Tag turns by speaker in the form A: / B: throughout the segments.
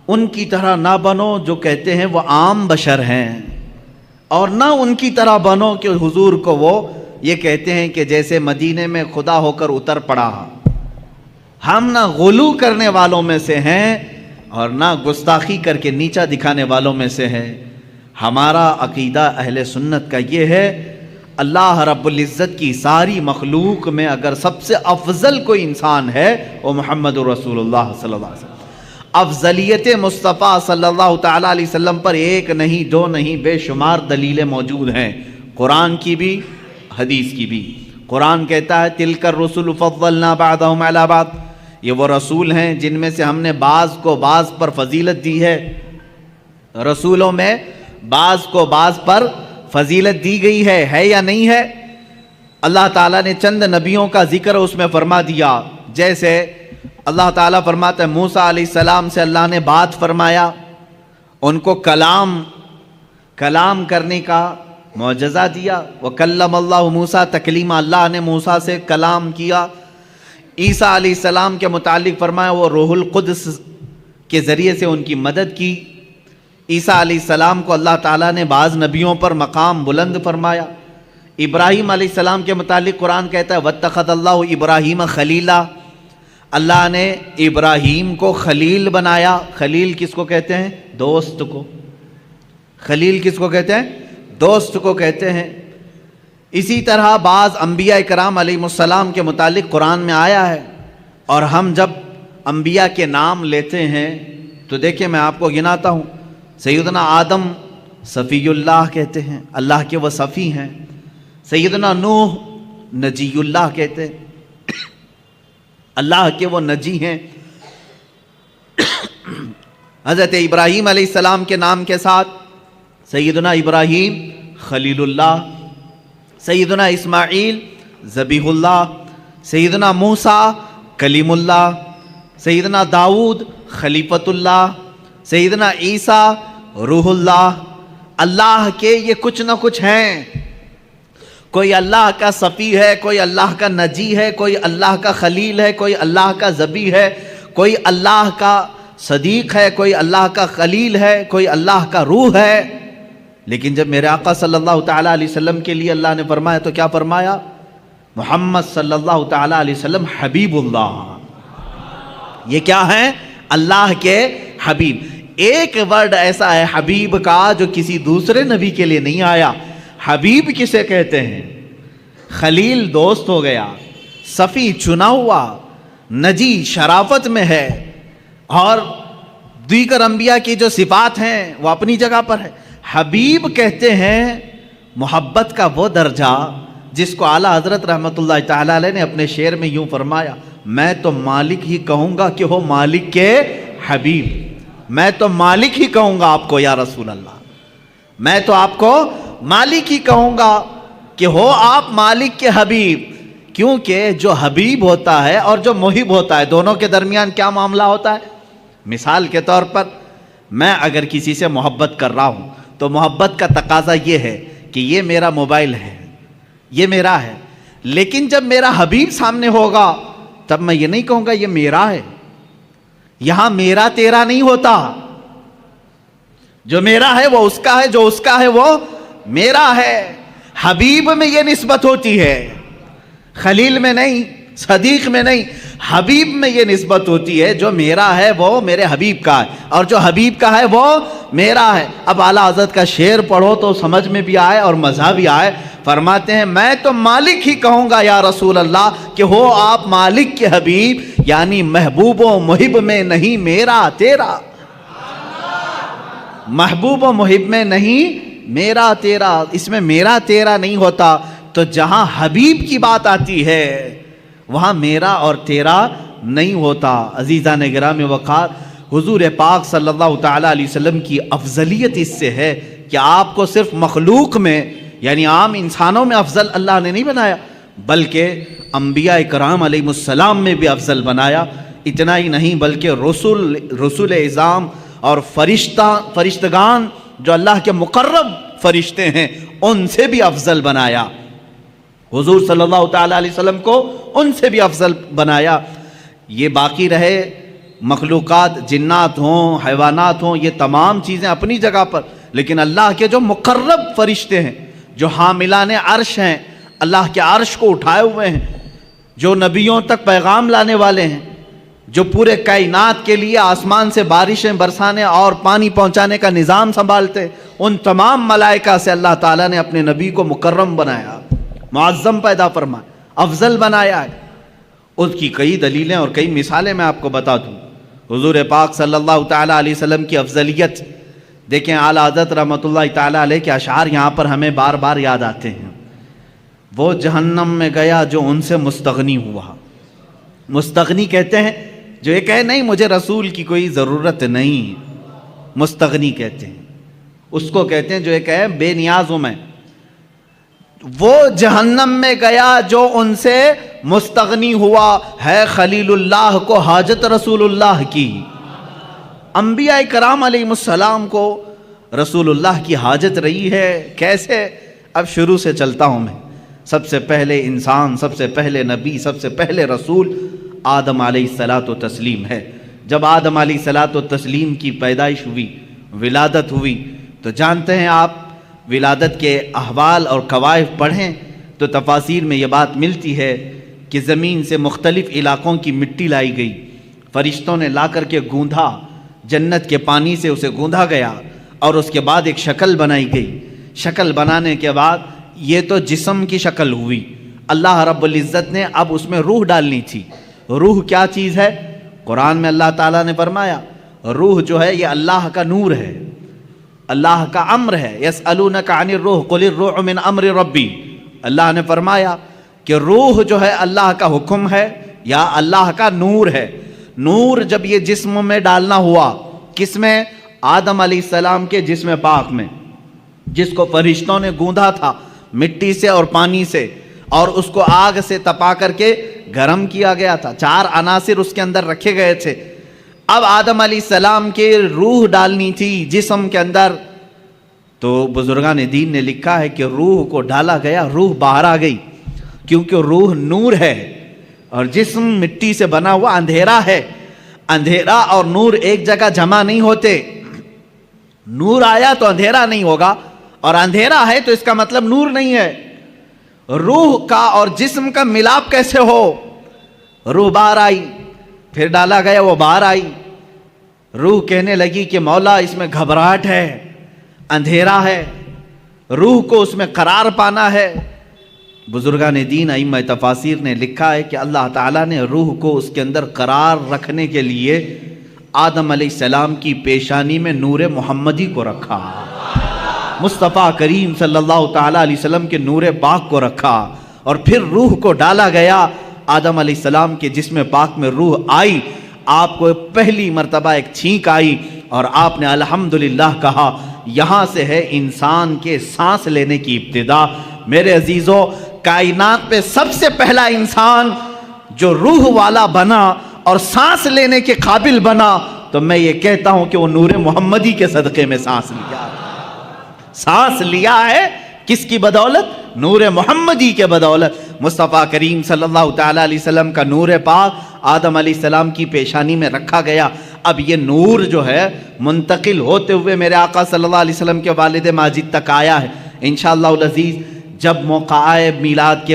A: ان کی طرح نہ بنو جو کہتے ہیں وہ عام بشر ہیں، اور نہ ان کی طرح بنو کہ حضور کو وہ یہ کہتے ہیں کہ جیسے مدینے میں خدا ہو کر اتر پڑا۔ ہم نہ غلو کرنے والوں میں سے ہیں اور نہ گستاخی کر کے نیچا دکھانے والوں میں سے ہیں۔ ہمارا عقیدہ اہل سنت کا یہ ہے، اللہ رب العزت کی ساری مخلوق میں اگر سب سے افضل کوئی انسان ہے وہ محمد رسول اللہ صلی اللہ علیہ وسلم۔ افضلیت مصطفیٰ صلی اللہ تعالیٰ علیہ وسلم پر ایک نہیں دو نہیں بے شمار دلیلیں موجود ہیں، قرآن کی بھی حدیث کی بھی۔ قرآن کہتا ہے تلک الرسل فضلنا بعضهم علی بعض، یہ وہ رسول ہیں جن میں سے ہم نے بعض کو بعض پر فضیلت دی ہے۔ رسولوں میں بعض کو بعض پر فضیلت دی گئی ہے یا نہیں ہے؟ اللہ تعالیٰ نے چند نبیوں کا ذکر اس میں فرما دیا، جیسے اللہ تعالیٰ فرماتا ہے موسیٰ علیہ السلام سے اللہ نے بات فرمایا، ان کو کلام کرنے کا معجزہ دیا۔ وَكَلَّمَ اللَّهُ مُوسَىٰ تَكْلِيمًا، اللہ نے موسیٰ سے کلام کیا۔ عیسیٰ علیہ السلام کے متعلق فرمایا وہ روح القدس کے ذریعے سے ان کی مدد کی۔ عیسیٰ علیہ السلام کو اللہ تعالیٰ نے بعض نبیوں پر مقام بلند فرمایا۔ ابراہیم علیہ السلام کے متعلق قرآن کہتا ہے وَاتَّخَذَ اللَّهُ إِبْرَاهِيمَ خَلِيلًا، اللہ نے ابراہیم کو خلیل بنایا۔ خلیل کس کو کہتے ہیں؟ دوست کو۔ خلیل کس کو کہتے ہیں؟ دوست کو کہتے ہیں۔ اسی طرح بعض انبیاء کرام علیہ السلام کے متعلق قرآن میں آیا ہے، اور ہم جب انبیاء کے نام لیتے ہیں تو دیکھیں میں آپ کو گناتا ہوں، سیدنا آدم صفی اللہ کہتے ہیں، اللہ کے وہ صفی ہیں۔ سیدنا نوح نجی اللہ کہتے ہیں، اللہ کے وہ نجی ہیں۔ حضرت ابراہیم علیہ السلام کے نام کے ساتھ سیدنا ابراہیم خلیل اللہ، سیدنا اسماعیل ذبیح اللہ، سیدنا موسیٰ کلیم اللہ، سیدنا داؤد خلیفۃ اللہ، سیدنا عیسیٰ روح اللہ۔ اللہ کے یہ کچھ نہ کچھ ہیں، کوئی اللہ کا صفی ہے، کوئی اللہ کا نجی ہے، کوئی اللہ کا خلیل ہے، کوئی اللہ کا ذبیح ہے، کوئی اللہ کا صدیق ہے، کوئی اللہ کا خلیل ہے، کوئی اللہ کا روح ہے۔ لیکن جب میرے آقا صلی اللہ تعالیٰ علیہ وسلم کے لیے اللہ نے فرمایا تو کیا فرمایا؟ محمد صلی اللہ تعالیٰ علیہ وسلم حبیب اللہ۔ یہ کیا ہے؟ اللہ کے حبیب۔ ایک ورڈ ایسا ہے حبیب کا جو کسی دوسرے نبی کے لیے نہیں آیا۔ حبیب کسے کہتے ہیں؟ خلیل دوست ہو گیا، صفی چنا ہوا، نجی شرافت میں ہے، اور دیگر انبیاء کی جو صفات ہیں وہ اپنی جگہ پر ہے۔ حبیب کہتے ہیں محبت کا وہ درجہ جس کو اعلیٰ حضرت رحمۃ اللہ تعالیٰ علیہ نے اپنے شعر میں یوں فرمایا، میں تو مالک ہی کہوں گا کہ ہو مالک کے حبیب، میں تو مالک ہی کہوں گا آپ کو یا رسول اللہ، میں تو آپ کو مالک ہی کہوں گا کہ ہو آپ مالک کے حبیب۔ کیونکہ جو حبیب ہوتا ہے اور جو محب ہوتا ہے دونوں کے درمیان کیا معاملہ ہوتا ہے؟ مثال کے طور پر میں اگر کسی سے محبت کر رہا ہوں تو محبت کا تقاضا یہ ہے کہ یہ میرا موبائل ہے، یہ میرا ہے، لیکن جب میرا حبیب سامنے ہوگا تب میں یہ نہیں کہوں گا یہ میرا ہے۔ یہاں میرا تیرا نہیں ہوتا، جو میرا ہے وہ اس کا ہے، جو اس کا ہے وہ میرا ہے۔ حبیب میں یہ نسبت ہوتی ہے، خلیل میں نہیں، صدیق میں نہیں، حبیب میں یہ نسبت ہوتی ہے، جو میرا ہے وہ میرے حبیب کا ہے، اور جو حبیب کا ہے وہ میرا ہے۔ اب اعلیٰ حضرت کا شعر پڑھو تو سمجھ میں بھی آئے اور مزہ بھی آئے۔ فرماتے ہیں میں تو مالک ہی کہوں گا یا رسول اللہ کہ ہو آپ مالک کے حبیب، یعنی محبوب و محب میں نہیں میرا تیرا، محبوب و محب میں نہیں میرا تیرا، اس میں میرا تیرا نہیں ہوتا۔ تو جہاں حبیب کی بات آتی ہے وہاں میرا اور تیرا نہیں ہوتا۔ عزیزان گرامی وقار، حضور پاک صلی اللہ تعالیٰ علیہ وسلم کی افضلیت اس سے ہے کہ آپ کو صرف مخلوق میں یعنی عام انسانوں میں افضل اللہ نے نہیں بنایا، بلکہ انبیاء کرام علیہ السلام میں بھی افضل بنایا۔ اتنا ہی نہیں بلکہ رسول اعظام اور فرشتگان جو اللہ کے مقرب فرشتے ہیں ان سے بھی افضل بنایا۔ حضور صلی اللہ تعالیٰ علیہ وسلم کو ان سے بھی افضل بنایا۔ یہ باقی رہے مخلوقات جنات ہوں حیوانات ہوں یہ تمام چیزیں اپنی جگہ پر، لیکن اللہ کے جو مقرب فرشتے ہیں جو حاملان عرش ہیں، اللہ کے عرش کو اٹھائے ہوئے ہیں، جو نبیوں تک پیغام لانے والے ہیں، جو پورے کائنات کے لیے آسمان سے بارشیں برسانے اور پانی پہنچانے کا نظام سنبھالتے، ان تمام ملائکہ سے اللہ تعالیٰ نے اپنے نبی کو مکرم بنایا، معظم پیدا فرمایا، افضل بنایا ہے۔ اس کی کئی دلیلیں اور کئی مثالیں میں آپ کو بتا دوں۔ حضور پاک صلی اللہ تعالیٰ علیہ وسلم کی افضلیت دیکھیں، اعلیٰ حضرت رحمۃ اللہ تعالیٰ علیہ کے اشعار یہاں پر ہمیں بار بار یاد آتے ہیں۔ وہ جہنم میں گیا جو ان سے مستغنی ہوا۔ مستغنی کہتے ہیں جو یہ کہے نہیں مجھے رسول کی کوئی ضرورت نہیں، مستغنی کہتے ہیں اس کو، کہتے ہیں جو یہ کہے بے نیاز ہوں میں۔ وہ جہنم میں گیا جو ان سے مستغنی ہوا، ہے خلیل اللہ کو حاجت رسول اللہ کی۔ انبیاء کرام علیہ السلام کو رسول اللہ کی حاجت رہی ہے۔ کیسے؟ اب شروع سے چلتا ہوں میں۔ سب سے پہلے انسان، سب سے پہلے نبی، سب سے پہلے رسول آدم علیہ الصلاۃ والتسلیم ہے۔ جب آدم علیہ الصلاۃ والتسلیم کی پیدائش ہوئی، ولادت ہوئی، تو جانتے ہیں آپ ولادت کے احوال اور قوائف پڑھیں تو تفاسیر میں یہ بات ملتی ہے کہ زمین سے مختلف علاقوں کی مٹی لائی گئی، فرشتوں نے لا کر کے گوندھا، جنت کے پانی سے اسے گوندھا گیا، اور اس کے بعد ایک شکل بنائی گئی۔ شکل بنانے کے بعد یہ تو جسم کی شکل ہوئی، اللہ رب العزت نے اب اس میں روح ڈالنی تھی۔ روح کیا چیز ہے؟ قرآن میں اللہ تعالیٰ نے فرمایا روح جو ہے یہ اللہ کا نور ہے، اللہ کا امر ہے۔ یسألونک عن الروح قل الروح من امر ربی، اللہ نے فرمایا کہ روح جو ہے اللہ کا حکم ہے یا اللہ کا نور ہے۔ نور جب یہ جسم میں ڈالنا ہوا، کس میں؟ آدم علیہ السلام کے جسم پاک میں، جس کو فرشتوں نے گوندھا تھا مٹی سے اور پانی سے، اور اس کو آگ سے تپا کر کے گرم کیا گیا تھا، 4 عناصر اس کے اندر رکھے گئے تھے۔ اب آدم علیہ السلام کے روح ڈالنی تھی جسم کے اندر، تو بزرگان دین نے لکھا ہے کہ روح کو ڈالا گیا، روح باہر آ گئی، کیونکہ روح نور ہے اور جسم مٹی سے بنا ہوا اندھیرا ہے۔ اندھیرا اور نور ایک جگہ جمع نہیں ہوتے، نور آیا تو اندھیرا نہیں ہوگا، اور اندھیرا ہے تو اس کا مطلب نور نہیں ہے۔ روح کا اور جسم کا ملاپ کیسے ہو؟ روح باہر آئی، پھر ڈالا گیا، وہ باہر آئی، روح کہنے لگی کہ مولا اس میں گھبراہٹ ہے، اندھیرا ہے، روح کو اس میں قرار پانا ہے۔ بزرگان دین ائمہ تفاسیر نے لکھا ہے کہ اللہ تعالیٰ نے روح کو اس کے اندر قرار رکھنے کے لیے آدم علیہ السلام کی پیشانی میں نور محمدی کو رکھا، مصطفیٰ کریم صلی اللہ تعالیٰ علیہ وسلم کے نور پاک کو رکھا، اور پھر روح کو ڈالا گیا۔ آدم علیہ السلام کے جسم پاک میں روح آئی، آپ کو پہلی مرتبہ ایک چھینک آئی، اور آپ نے الحمدللہ کہا، یہاں سے ہے انسان کے سانس لینے کی ابتدا۔ میرے عزیزو، کائنات پہ سب سے پہلا انسان جو روح والا بنا اور سانس لینے کے قابل بنا، تو میں یہ کہتا ہوں کہ وہ نور محمدی کے صدقے میں سانس لیا، سانس لیا ہے۔ کس کی بدولت؟ نور محمدی کے بدولت۔ مصطفیٰ کریم صلی اللہ تعالیٰ علیہ وسلم کا نور پاک آدم علیہ السلام کی پیشانی میں رکھا گیا۔ اب یہ نور جو ہے منتقل ہوتے ہوئے میرے آقا صلی اللہ علیہ وسلم کے والد ماجد تک آیا ہے۔ انشاءاللہ العزیز جب موقع آئے میلاد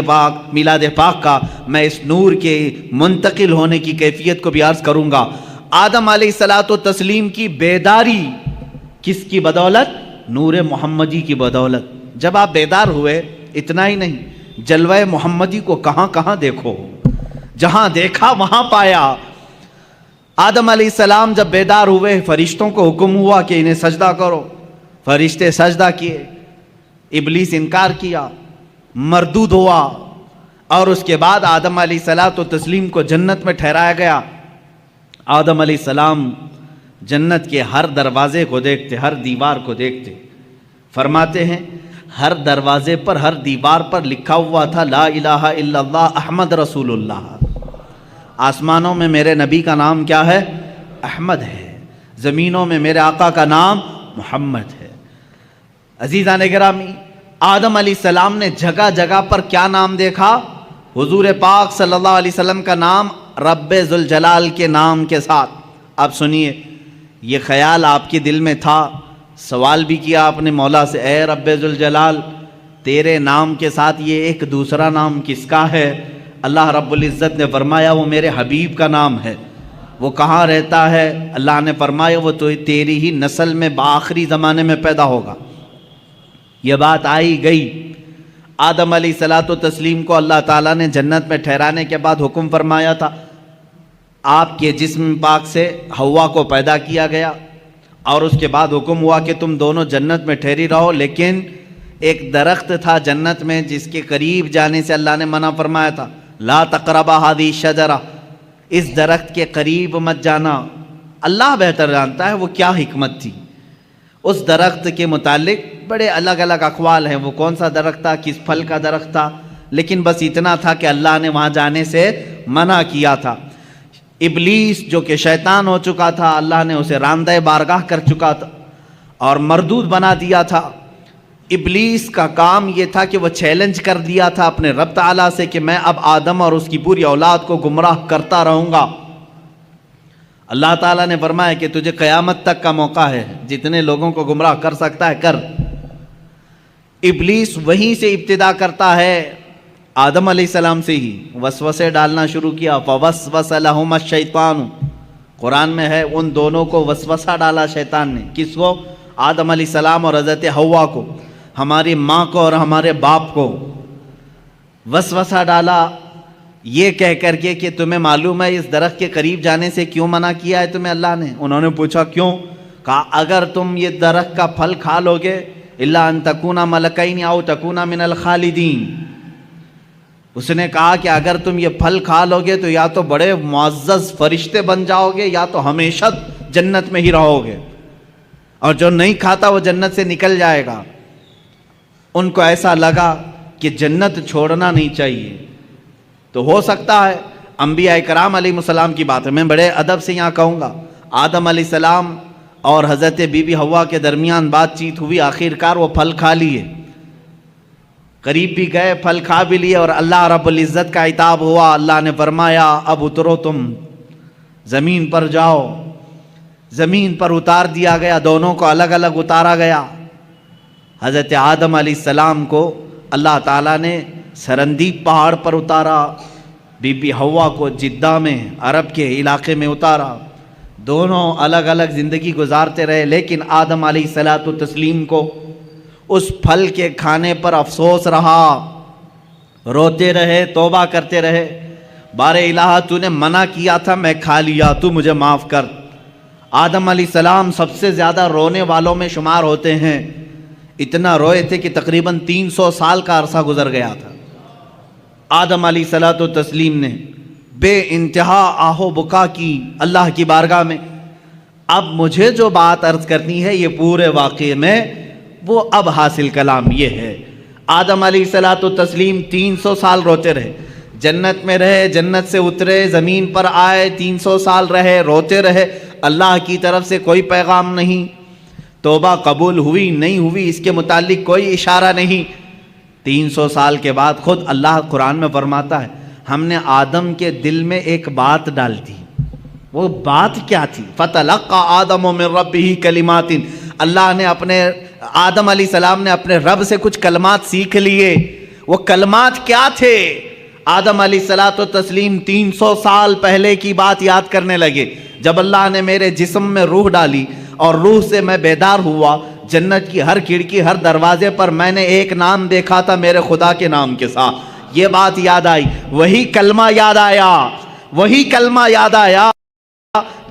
A: پاک کا، میں اس نور کے منتقل ہونے کی کیفیت کو بھی عرض کروں گا۔ آدم علیہ الصلوۃ والتسلیم کی بیداری کس کی بدولت؟ نور محمدی کی بدولت۔ جب آپ بیدار ہوئے، اتنا ہی نہیں، جلوہ محمدی کو کہاں کہاں دیکھو، جہاں دیکھا وہاں پایا۔ آدم علیہ السلام جب بیدار ہوئے، فرشتوں کو حکم ہوا کہ انہیں سجدہ کرو، فرشتے سجدہ کیے، ابلیس انکار کیا، مردود ہوا، اور اس کے بعد آدم علیہ الصلوۃ والتسلیم کو جنت میں ٹھہرایا گیا۔ آدم علیہ السلام جنت کے ہر دروازے کو دیکھتے، ہر دیوار کو دیکھتے، فرماتے ہیں ہر دروازے پر، ہر دیوار پر لکھا ہوا تھا لا الہ الا اللہ احمد رسول اللہ۔ آسمانوں میں میرے نبی کا نام کیا ہے؟ احمد ہے، زمینوں میں میرے آقا کا نام محمد ہے۔ عزیزان گرامی، آدم علیہ السلام نے جگہ جگہ پر کیا نام دیکھا؟ حضور پاک صلی اللہ علیہ وسلم کا نام رب ذوالجلال کے نام کے ساتھ، اب سنیے، یہ خیال آپ کے دل میں تھا، سوال بھی کیا آپ نے مولا سے، اے رب ذوالجلال تیرے نام کے ساتھ یہ ایک دوسرا نام کس کا ہے؟ اللہ رب العزت نے فرمایا وہ میرے حبیب کا نام ہے۔ وہ کہاں رہتا ہے؟ اللہ نے فرمایا وہ تو تیری ہی نسل میں بآخری زمانے میں پیدا ہوگا۔ یہ بات آئی گئی، آدم علیہ الصلوۃ والتسلیم کو اللہ تعالیٰ نے جنت میں ٹھہرانے کے بعد حکم فرمایا تھا، آپ کے جسم پاک سے حوا کو پیدا کیا گیا، اور اس کے بعد حکم ہوا کہ تم دونوں جنت میں ٹھہری رہو، لیکن ایک درخت تھا جنت میں جس کے قریب جانے سے اللہ نے منع فرمایا تھا، لا تقربا هذه الشجرہ، اس درخت کے قریب مت جانا۔ اللہ بہتر جانتا ہے وہ کیا حکمت تھی۔ اس درخت کے متعلق بڑے الگ الگ اقوال ہیں، وہ کون سا درخت تھا، کس پھل کا درخت تھا، لیکن بس اتنا تھا کہ اللہ نے وہاں جانے سے منع کیا تھا۔ ابلیس جو کہ شیطان ہو چکا تھا، اللہ نے اسے راندہ بارگاہ کر چکا تھا اور مردود بنا دیا تھا۔ ابلیس کا کام یہ تھا کہ وہ چیلنج کر دیا تھا اپنے رب تعالیٰ سے کہ میں اب آدم اور اس کی پوری اولاد کو گمراہ کرتا رہوں گا۔ اللہ تعالیٰ نے فرمایا کہ تجھے قیامت تک کا موقع ہے، جتنے لوگوں کو گمراہ کر سکتا ہے کر۔ ابلیس وہیں سے ابتدا کرتا ہے، آدم علیہ السلام سے ہی وسوسے ڈالنا شروع کیا۔ فوسوس لہما الشیطان، قرآن میں ہے ان دونوں کو وسوسہ ڈالا شیطان نے۔ کس کو؟ آدم علیہ السلام اور حضرت حوا کو، ہماری ماں کو اور ہمارے باپ کو وسوسہ ڈالا، یہ کہہ کر کے کہ تمہیں معلوم ہے اس درخت کے قریب جانے سے کیوں منع کیا ہے تمہیں اللہ نے؟ انہوں نے پوچھا کیوں؟ کہا اگر تم یہ درخت کا پھل کھا لوگے الا ان تکونا ملکین او تکونا من الخالدین، اس نے کہا کہ اگر تم یہ پھل کھا لوگے تو یا تو بڑے معزز فرشتے بن جاؤ گے یا تو ہمیشہ جنت میں ہی رہو گے، اور جو نہیں کھاتا وہ جنت سے نکل جائے گا۔ ان کو ایسا لگا کہ جنت چھوڑنا نہیں چاہیے۔ تو ہو سکتا ہے انبیاء کرام علیہ السلام کی بات ہے، میں بڑے ادب سے یہاں کہوں گا، آدم علیہ السلام اور حضرت بی بی حوا کے درمیان بات چیت ہوئی، آخر کار وہ پھل کھا لیے، قریب بھی گئے، پھل کھا بھی لیے، اور اللہ رب العزت کا عتاب ہوا۔ اللہ نے فرمایا اب اترو، تم زمین پر جاؤ۔ زمین پر اتار دیا گیا، دونوں کو الگ الگ اتارا گیا۔ حضرت آدم علیہ السلام کو اللہ تعالیٰ نے سرندیب پہاڑ پر اتارا، بی بی حوا کو جدہ میں عرب کے علاقے میں اتارا، دونوں الگ الگ زندگی گزارتے رہے، لیکن آدم علیہ الصلوۃ والتسلیم کو اس پھل کے کھانے پر افسوس رہا، روتے رہے، توبہ کرتے رہے، بار الہ تو نے منع کیا تھا میں کھا لیا، تو مجھے معاف کر۔ آدم علیہ السلام سب سے زیادہ رونے والوں میں شمار ہوتے ہیں، اتنا روئے تھے کہ تقریباً 300 سال کا عرصہ گزر گیا تھا۔ آدم علیہ الصلوۃ والتسلیم نے بے انتہا آہ و بکا کی اللہ کی بارگاہ میں۔ اب مجھے جو بات عرض کرنی ہے یہ پورے واقعے میں وہ اب حاصل کلام یہ ہے، آدم علیہ الصلوۃ والتسلیم 300 سال روتے رہے، جنت میں رہے، جنت سے اترے، زمین پر آئے، 300 سال رہے، روتے رہے، اللہ کی طرف سے کوئی پیغام نہیں، توبہ قبول ہوئی نہیں ہوئی اس کے متعلق کوئی اشارہ نہیں۔ 300 سال کے بعد خود اللہ قرآن میں فرماتا ہے ہم نے آدم کے دل میں ایک بات ڈال دی۔ وہ بات کیا تھی؟ فَتَلَقَّى آدَمُ مِن رَبِّهِ كَلِمَاتٍ، اللہ نے اپنے آدم علیہ السلام نے اپنے رب سے کچھ کلمات سیکھ لیے۔ وہ کلمات کیا تھے؟ آدم علیہ الصلوۃ والتسلیم 300 سال پہلے کی بات یاد کرنے لگے، جب اللہ نے میرے جسم میں روح ڈالی اور روح سے میں بیدار ہوا، جنت کی ہر کھڑکی ہر دروازے پر میں نے ایک نام دیکھا تھا میرے خدا کے نام کے ساتھ، یہ بات یاد آئی، وہی کلمہ یاد آیا، وہی کلمہ یاد آیا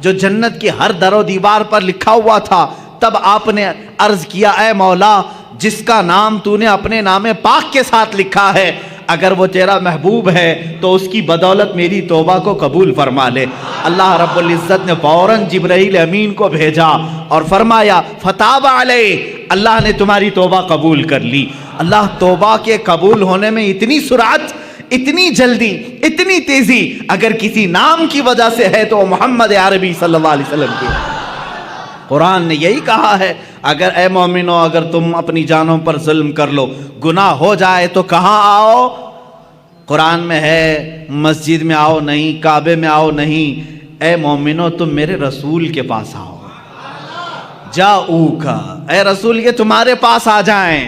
A: جو جنت کی ہر در و دیوار پر لکھا ہوا تھا۔ تب آپ نے عرض کیا اے مولا جس کا نام تو نے اپنے نام پاک کے ساتھ لکھا ہے، اگر وہ تیرا محبوب ہے تو اس کی بدولت میری توبہ کو قبول فرما لے۔ اللہ رب العزت نے فوراً جبرائیل امین کو بھیجا اور فرمایا فتاب علیہ، اللہ نے تمہاری توبہ قبول کر لی۔ اللہ توبہ کے قبول ہونے میں اتنی سرعت، اتنی جلدی، اتنی تیزی اگر کسی نام کی وجہ سے ہے تو محمد عربی صلی اللہ علیہ وسلم کی۔ قرآن نے یہی کہا ہے اگر اے مومنو اگر تم اپنی جانوں پر ظلم کر لو، گناہ ہو جائے تو کہاں آؤ؟ قرآن میں ہے مسجد میں آؤ نہیں، کعبے میں آؤ نہیں، اے مومنو تم میرے رسول کے پاس آؤ، جاؤکا، اے رسول یہ تمہارے پاس آ جائیں،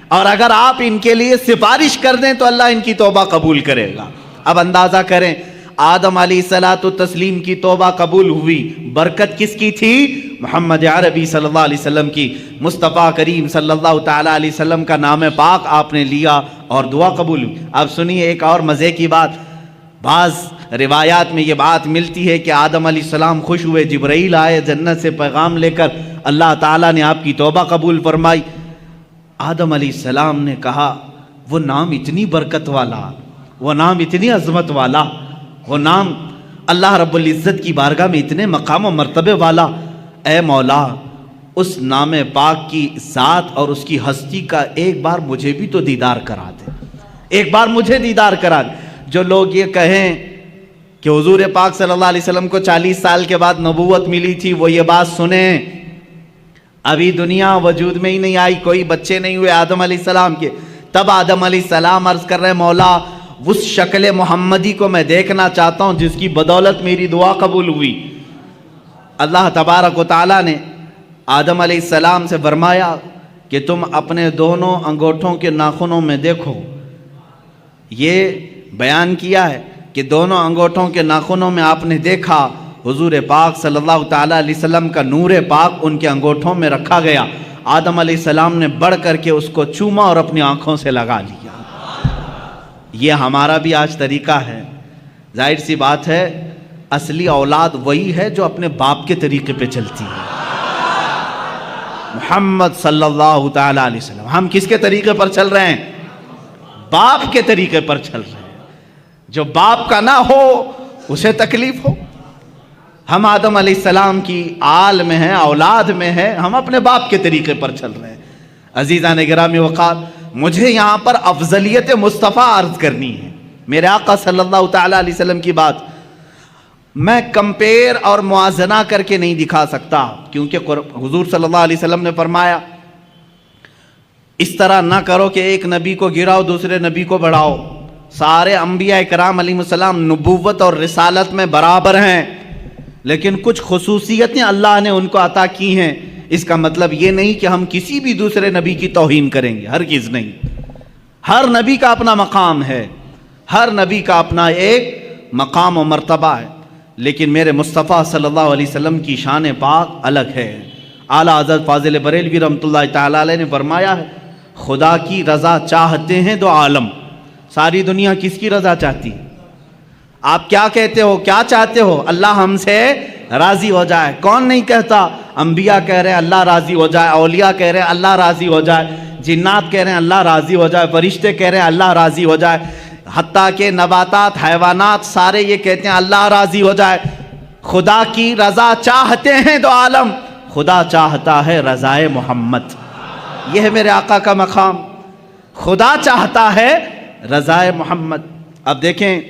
A: اور اگر آپ ان کے لیے سفارش کر دیں تو اللہ ان کی توبہ قبول کرے گا۔ اب اندازہ کریں، آدم علیہ الصلوۃ والتسلیم کی توبہ قبول ہوئی، برکت کس کی تھی؟ محمد عربی صلی اللہ علیہ وسلم کی۔ مصطفیٰ کریم صلی اللہ تعالیٰ علیہ وسلم کا نام پاک آپ نے لیا اور دعا قبول ہوئی۔ اب سنیے ایک اور مزے کی بات، بعض روایات میں یہ بات ملتی ہے کہ آدم علیہ السلام خوش ہوئے، جبرائیل آئے جنت سے پیغام لے کر، اللہ تعالیٰ نے آپ کی توبہ قبول فرمائی۔ آدم علیہ السلام نے کہا وہ نام اتنی برکت والا، وہ نام اتنی عظمت والا، وہ نام اللہ رب العزت کی بارگاہ میں اتنے مقام و مرتبے والا، اے مولا اس نام پاک کی ذات اور اس کی ہستی کا ایک بار مجھے بھی تو دیدار کرا دے، ایک بار مجھے دیدار کرا دے۔ جو لوگ یہ کہیں کہ حضور پاک صلی اللہ علیہ وسلم کو 40 سال کے بعد نبوت ملی تھی، وہ یہ بات سنیں، ابھی دنیا وجود میں ہی نہیں آئی، کوئی بچے نہیں ہوئے آدم علیہ السلام کے، تب آدم علیہ السلام عرض کر رہے مولا اس شکل محمدی کو میں دیکھنا چاہتا ہوں جس کی بدولت میری دعا قبول ہوئی۔ اللہ تبارک و تعالیٰ نے آدم علیہ السلام سے فرمایا کہ تم اپنے دونوں انگوٹھوں کے ناخنوں میں دیکھو، یہ بیان کیا ہے کہ دونوں انگوٹھوں کے ناخنوں میں آپ نے دیکھا حضور پاک صلی اللہ تعالیٰ علیہ وسلم کا نور پاک ان کے انگوٹھوں میں رکھا گیا۔ آدم علیہ السلام نے بڑھ کر کے اس کو چوما اور اپنی آنکھوں سے لگا لیا۔ یہ ہمارا بھی آج طریقہ ہے۔ ظاہر سی بات ہے اصلی اولاد وہی ہے جو اپنے باپ کے طریقے پہ چلتی ہے۔ محمد صلی اللہ تعالیٰ علیہ وسلم، ہم کس کے طریقے پر چل رہے ہیں؟ باپ کے طریقے پر چل رہے ہیں۔ جو باپ کا نہ ہو اسے تکلیف ہو۔ ہم آدم علیہ السلام کی آل میں ہیں، اولاد میں ہیں، ہم اپنے باپ کے طریقے پر چل رہے ہیں۔ عزیزان گرامی وقار، مجھے یہاں پر افضلیت مصطفیٰ عرض کرنی ہے، میرے آقا صلی اللہ تعالیٰ علیہ وسلم کی بات میں کمپیر اور موازنہ کر کے نہیں دکھا سکتا، کیونکہ حضور صلی اللہ علیہ وسلم نے فرمایا اس طرح نہ کرو کہ ایک نبی کو گراؤ دوسرے نبی کو بڑھاؤ۔ سارے انبیاء کرام علیہ السلام نبوت اور رسالت میں برابر ہیں، لیکن کچھ خصوصیتیں اللہ نے ان کو عطا کی ہیں۔ اس کا مطلب یہ نہیں کہ ہم کسی بھی دوسرے نبی کی توہین کریں گے، ہرگز نہیں۔ ہر نبی کا اپنا مقام ہے، ہر نبی کا اپنا ایک مقام و مرتبہ ہے، لیکن میرے مصطفیٰ صلی اللہ علیہ وسلم کی شان پاک الگ ہے۔ اعلیٰ حضرت فاضل بریلوی رحمۃ اللہ تعالیٰ علیہ نے فرمایا ہے خدا کی رضا چاہتے ہیں دو عالم۔ ساری دنیا کس کی رضا چاہتی ہے؟ آپ کیا کہتے ہو، کیا چاہتے ہو؟ اللہ ہم سے راضی ہو جائے۔ کون نہیں کہتا؟ انبیاء کہہ رہے ہیں اللہ راضی ہو جائے، اولیاء کہہ رہے ہیں اللہ راضی ہو جائے، جنات کہہ رہے ہیں اللہ راضی ہو جائے، فرشتے کہہ رہے ہیں اللہ راضی ہو جائے، حتیٰ کہ نباتات، حیوانات سارے یہ کہتے ہیں اللہ راضی ہو جائے۔ خدا کی رضا چاہتے ہیں دو عالم، خدا چاہتا ہے رضائے محمد۔ یہ ہے میرے آقا کا مقام، خدا چاہتا ہے رضائے محمد۔ اب دیکھیں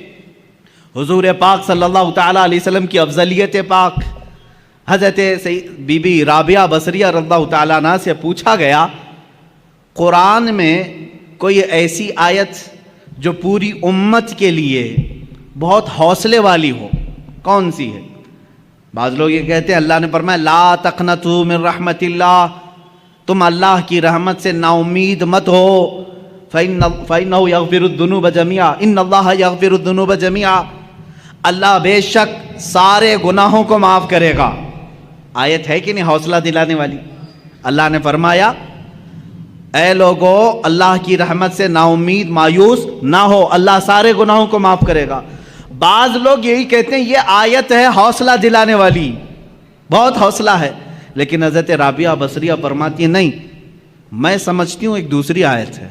A: حضور پاک صلی اللہ تعالیٰ علیہ وسلم کی افضلیت پاک، حضرت بی بی رابعہ بصریہ رضی اللہ تعالیٰ عنہ سے پوچھا گیا قرآن میں کوئی ایسی آیت جو پوری امت کے لیے بہت حوصلے والی ہو، کون سی ہے؟ بعض لوگ یہ کہتے ہیں اللہ نے فرمایا لا تقنطوا من رحمت اللہ، تم اللہ کی رحمت سے نا امید مت ہو، فَإِنَّهُ يَغْفِرُ الذُّنُوبَ جَمِيعًا إِنَّ اللَّهَ يَغْفِرُ الذُّنُوبَ جَمِيعًا، اللہ بے شک سارے گناہوں کو معاف کرے گا۔ آیت ہے کہ نہیں حوصلہ دلانے والی؟ اللہ نے فرمایا اے لوگو اللہ کی رحمت سے نا امید مایوس نہ ہو، اللہ سارے گناہوں کو معاف کرے گا۔ بعض لوگ یہی کہتے ہیں یہ آیت ہے حوصلہ دلانے والی، بہت حوصلہ ہے، لیکن حضرت رابعہ بصریہ فرماتی ہے نہیں، میں سمجھتی ہوں ایک دوسری آیت ہے۔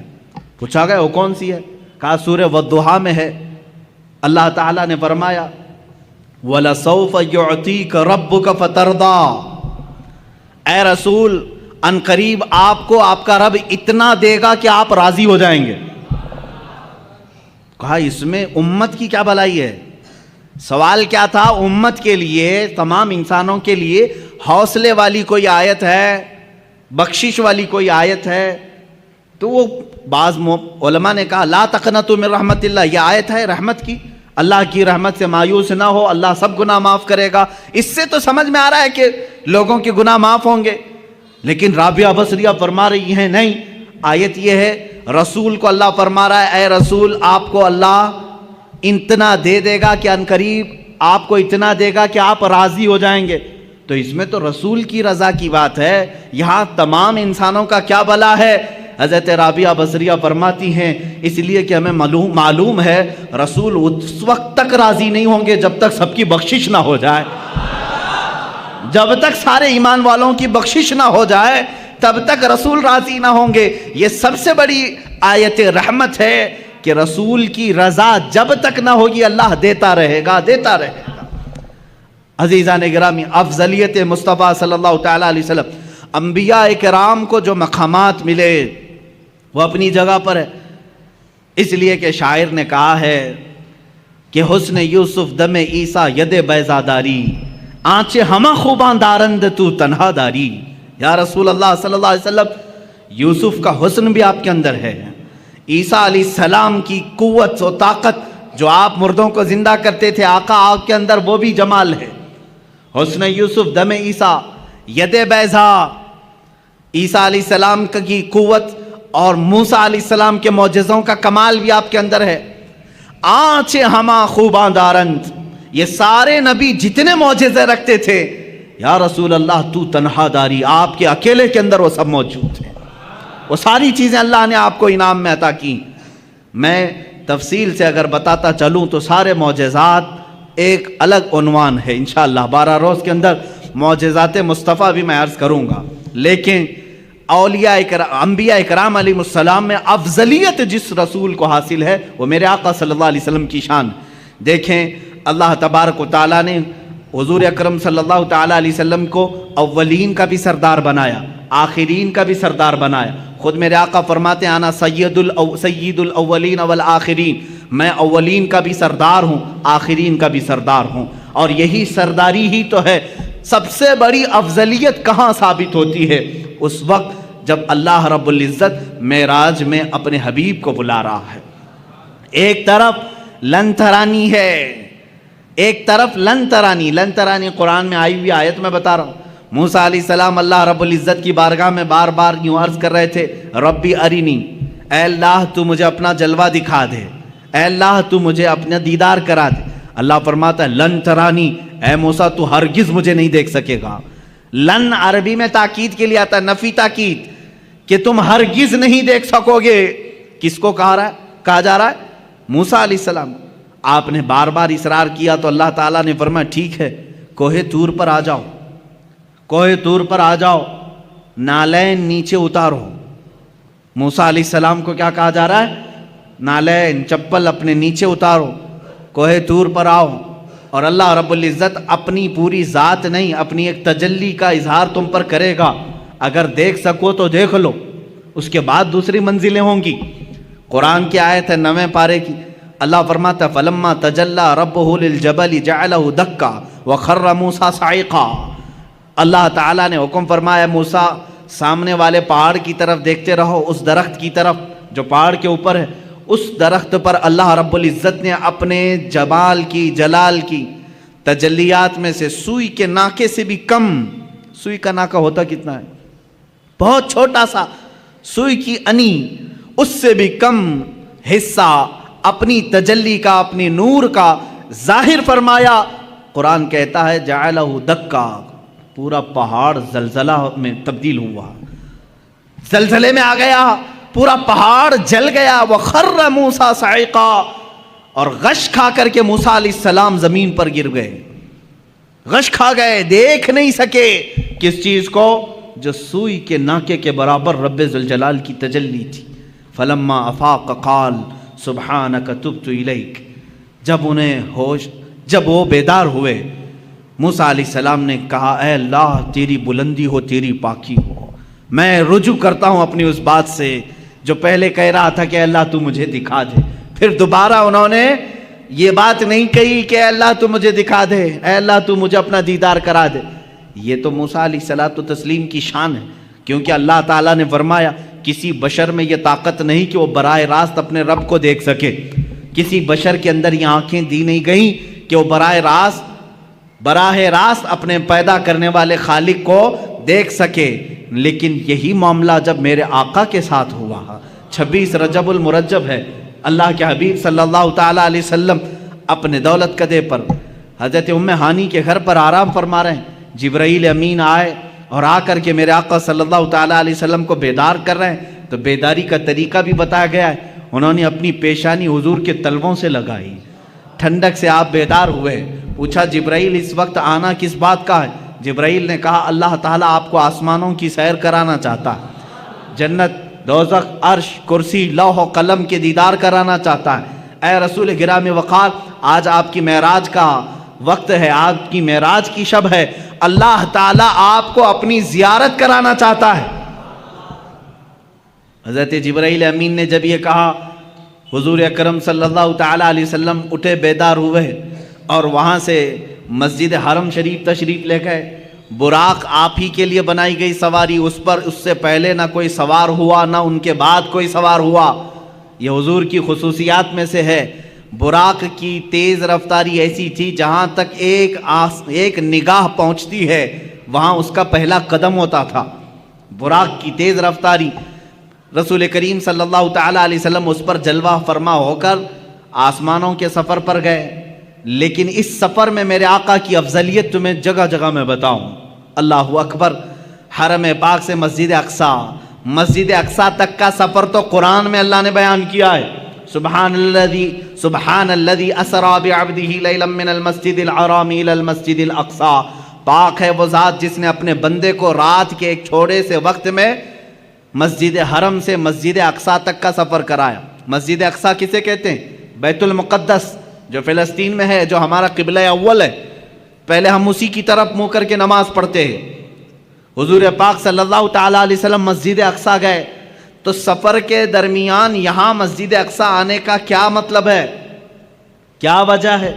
A: پوچھا گیا وہ کون سی ہے؟ کہا سورہ والضحیٰ میں ہے، اللہ تعالیٰ نے فرمایا وَلَسَوْفَ يُعْطِيكَ رَبُّكَ فَتَرْضَىٰ، اے رسول ان قریب آپ کو آپ کا رب اتنا دے گا کہ آپ راضی ہو جائیں گے۔ کہا اس میں امت کی کیا بھلائی ہے؟ سوال کیا تھا؟ امت کے لیے، تمام انسانوں کے لیے حوصلے والی کوئی آیت ہے، بخشش والی کوئی آیت ہے؟ تو وہ بعض علماء نے کہا لا تقنطوا من رحمت اللہ، یہ آیت ہے رحمت کی، اللہ کی رحمت سے مایوس نہ ہو، اللہ سب گناہ معاف کرے گا۔ اس سے تو سمجھ میں آ رہا ہے کہ لوگوں کے گناہ معاف ہوں گے، لیکن رابعہ بصریہ فرما رہی ہیں نہیں، آیت یہ ہے رسول کو اللہ فرما رہا ہے اے رسول آپ کو اللہ اتنا دے دے گا کہ عنقریب آپ کو اتنا دے گا کہ آپ راضی ہو جائیں گے۔ تو اس میں تو رسول کی رضا کی بات ہے، یہاں تمام انسانوں کا کیا بھلا ہے؟ حضرت رابعہ بصریہ فرماتی ہیں اس لیے کہ ہمیں معلوم ہے رسول اس وقت تک راضی نہیں ہوں گے جب تک سب کی بخشش نہ ہو جائے، جب تک سارے ایمان والوں کی بخشش نہ ہو جائے تب تک رسول راضی نہ ہوں گے۔ یہ سب سے بڑی آیت رحمت ہے کہ رسول کی رضا جب تک نہ ہوگی اللہ دیتا رہے گا، دیتا رہے گا۔ عزیزان گرامی، افضلیت مصطفیٰ صلی اللہ تعالیٰ علیہ وسلم، انبیاء کرام کو جو مقامات ملے وہ اپنی جگہ پر ہے، اس لیے کہ شاعر نے کہا ہے کہ حسن یوسف دم عیسیٰ ید بیضاداری، آنچے ہمہ خوباں دارند تو تنہا داری۔ یا رسول اللہ صلی اللہ علیہ وسلم، یوسف کا حسن بھی آپ کے اندر ہے، عیسیٰ علیہ السلام کی قوت و طاقت جو آپ مردوں کو زندہ کرتے تھے آقا آپ کے اندر وہ بھی جمال ہے۔ حسن یوسف دم عیسیٰ ید بیضا، عیسیٰ علیہ السلام کی قوت اور موسیٰ علیہ السلام کے معجزوں کا کمال بھی آپ کے اندر ہے۔ آنچے ہما خوباں دارند، یہ سارے نبی جتنے معجزے رکھتے تھے یا رسول اللہ تو تنہا داری، آپ کے اکیلے کے اندر وہ سب موجود ہیں، وہ ساری چیزیں اللہ نے آپ کو انعام میں عطا کی۔ میں تفصیل سے اگر بتاتا چلوں تو سارے معجزات ایک الگ عنوان ہے، انشاءاللہ 12 روز کے اندر معجزات مصطفیٰ بھی میں عرض کروں گا، لیکن اولیاء انبیاء کرام علیہ السلام میں افضلیت جس رسول کو حاصل ہے وہ میرے آقا صلی اللہ علیہ وسلم کی شان۔ دیکھیں اللہ تبارک و تعالیٰ نے حضور اکرم صلی اللہ تعالیٰ علیہ وسلم کو اولین کا بھی سردار بنایا، آخرین کا بھی سردار بنایا۔ خود میرے آقا فرماتے ہیں انا سید الاولین والآخرین، میں اولین کا بھی سردار ہوں، آخرین کا بھی سردار ہوں، اور یہی سرداری ہی تو ہے۔ سب سے بڑی افضلیت کہاں ثابت ہوتی ہے؟ اس وقت جب اللہ رب العزت معراج میں اپنے حبیب کو بلا رہا ہے، ایک طرف لن ترانی ہے، ایک طرف لن ترانی قرآن میں آئی ہوئی آیت میں بتا رہا ہوں۔ موسیٰ علیہ السلام اللہ رب العزت کی بارگاہ میں بار بار یوں عرض کر رہے تھے ربی ارینی، اے اللہ تو مجھے اپنا جلوہ دکھا دے، اے اللہ تو مجھے اپنا دیدار کرا دے۔ اللہ فرماتا ہے لن ترانی، اے موسیٰ تو ہرگز مجھے نہیں دیکھ سکے گا۔ لن عربی میں تاکید کے لیے آتا ہے، نفی تاکید، کہ تم ہرگز نہیں دیکھ سکو گے۔ کس کو کہا جا رہا ہے؟ موسیٰ علیہ السلام۔ آپ نے بار بار اصرار کیا تو اللہ تعالیٰ نے فرمایا ٹھیک ہے، کوہ طور پر آ جاؤ، کوہ طور پر آ جاؤ، نالین نیچے اتارو۔ موسیٰ علیہ السلام کو کیا کہا جا رہا ہے؟ نالین چپل اپنے نیچے اتارو، کوہ طور پر آؤ، اور اللہ رب العزت اپنی پوری ذات نہیں اپنی ایک تجلی کا اظہار تم پر کرے گا، اگر دیکھ سکو تو دیکھ لو، اس کے بعد دوسری منزلیں ہوں گی۔ قرآن کی آیت ہے 9ویں پارے کی، اللہ فرماتا ہے فلما تجلی ربہ للجبل جعلہ دکا وخر موسیٰ صعقا۔ اللہ تعالیٰ نے حکم فرمایا موسیٰ سامنے والے پہاڑ کی طرف دیکھتے رہو، اس درخت کی طرف جو پہاڑ کے اوپر ہے، اس درخت پر اللہ رب العزت نے اپنے جمال کی جلال کی تجلیات میں سے سوئی کے ناکے سے بھی کم، سوئی کا ناکہ ہوتا کتنا ہے؟ بہت چھوٹا سا، سوئی کی انی، اس سے بھی کم حصہ اپنی تجلی کا، اپنی نور کا ظاہر فرمایا۔ قرآن کہتا ہے جعلہ دکا، پورا پہاڑ زلزلہ میں تبدیل ہوا، زلزلے میں آ گیا، پورا پہاڑ جل گیا۔ وخر موسیٰ صعقا، اور غش کھا کر کے موسیٰ علیہ السلام زمین پر گر گئے، غش کھا گئے، دیکھ نہیں سکے کس چیز کو؟ جو سوئی کے ناکے کے برابر رب ذوالجلال کی تجلی تھی۔ فلما افاق قال سبحانک تبت الیک، جب وہ بیدار ہوئے، موسیٰ علیہ السلام نے کہا اے اللہ تیری بلندی ہو، تیری پاکی ہو، میں رجوع کرتا ہوں اپنی اس بات سے جو پہلے کہہ رہا تھا کہ اللہ تو مجھے دکھا دے۔ پھر دوبارہ انہوں نے یہ بات نہیں کہی کہ اے اللہ تو مجھے دکھا دے، اے اللہ تو مجھے اپنا دیدار کرا دے۔ یہ تو موسیٰ علیہ الصلوۃ والتسلیم کی شان ہے، کیونکہ اللہ تعالیٰ نے فرمایا کسی بشر میں یہ طاقت نہیں کہ وہ براہ راست اپنے رب کو دیکھ سکے۔ کسی بشر کے اندر یہ آنکھیں دی نہیں گئیں کہ وہ براہ راست اپنے پیدا کرنے والے خالق کو دیکھ سکے. لیکن یہی معاملہ جب میرے آقا کے ساتھ ہوا، 26 رجب المرجب ہے، اللہ کے حبیب صلی اللہ تعالیٰ علیہ وسلم اپنے دولت کدے پر حضرت ام ہانی کے گھر پر آرام فرما رہے ہیں. جبرائیل امین آئے اور آ کر کے میرے آقا صلی اللہ تعالیٰ علیہ وسلم کو بیدار کر رہے ہیں. تو بیداری کا طریقہ بھی بتایا گیا ہے. انہوں نے اپنی پیشانی حضور کے تلووں سے لگائی. ٹھنڈک سے آپ بیدار ہوئے. پوچھا جبرائیل اس وقت آنا کس بات کا ہے؟ جبرائیل نے کہا اللہ تعالیٰ آپ کو آسمانوں کی سیر کرانا چاہتا ہے، جنت، دوزخ، عرش، کرسی، لوح و قلم کے دیدار کرانا چاہتا ہے. اے رسول گرامی وقار، آج آپ کی معراج کا وقت ہے، آپ کی معراج کی شب ہے، اللہ تعالیٰ آپ کو اپنی زیارت کرانا چاہتا ہے. حضرت جبرائیل امین نے جب یہ کہا، حضور اکرم صلی اللہ تعالیٰ علیہ وسلم اٹھے، بیدار ہوئے اور وہاں سے مسجد حرم شریف تشریف لے گئے. براق آپ ہی کے لیے بنائی گئی سواری، اس پر اس سے پہلے نہ کوئی سوار ہوا نہ ان کے بعد کوئی سوار ہوا. یہ حضور کی خصوصیات میں سے ہے. براق کی تیز رفتاری ایسی تھی جہاں تک ایک نگاہ پہنچتی ہے وہاں اس کا پہلا قدم ہوتا تھا. براق کی تیز رفتاری. رسول کریم صلی اللہ تعالیٰ علیہ وسلم اس پر جلوہ فرما ہو کر آسمانوں کے سفر پر گئے. لیکن اس سفر میں میرے آقا کی افضلیت تمہیں جگہ جگہ میں بتاؤں. اللہ اکبر. حرم پاک سے مسجد اقصی تک کا سفر تو قرآن میں اللہ نے بیان کیا ہے. سبحان الذی اسری بعبدہ لیلا من المسجد الحرام الی المسجد الاقصی. پاک ہے وہ ذات جس نے اپنے بندے کو رات کے ایک چھوڑے سے وقت میں مسجد حرم سے مسجد اقصی تک کا سفر کرایا. مسجد اقصی کسے کہتے ہیں؟ بیت المقدس جو فلسطین میں ہے، جو ہمارا قبلہ اول ہے. پہلے ہم اسی کی طرف منہ کر کے نماز پڑھتے ہیں. حضور پاک صلی اللہ تعالیٰ علیہ وسلم مسجد اقصی گئے تو سفر کے درمیان یہاں مسجد اقصی آنے کا کیا مطلب ہے، کیا وجہ ہے؟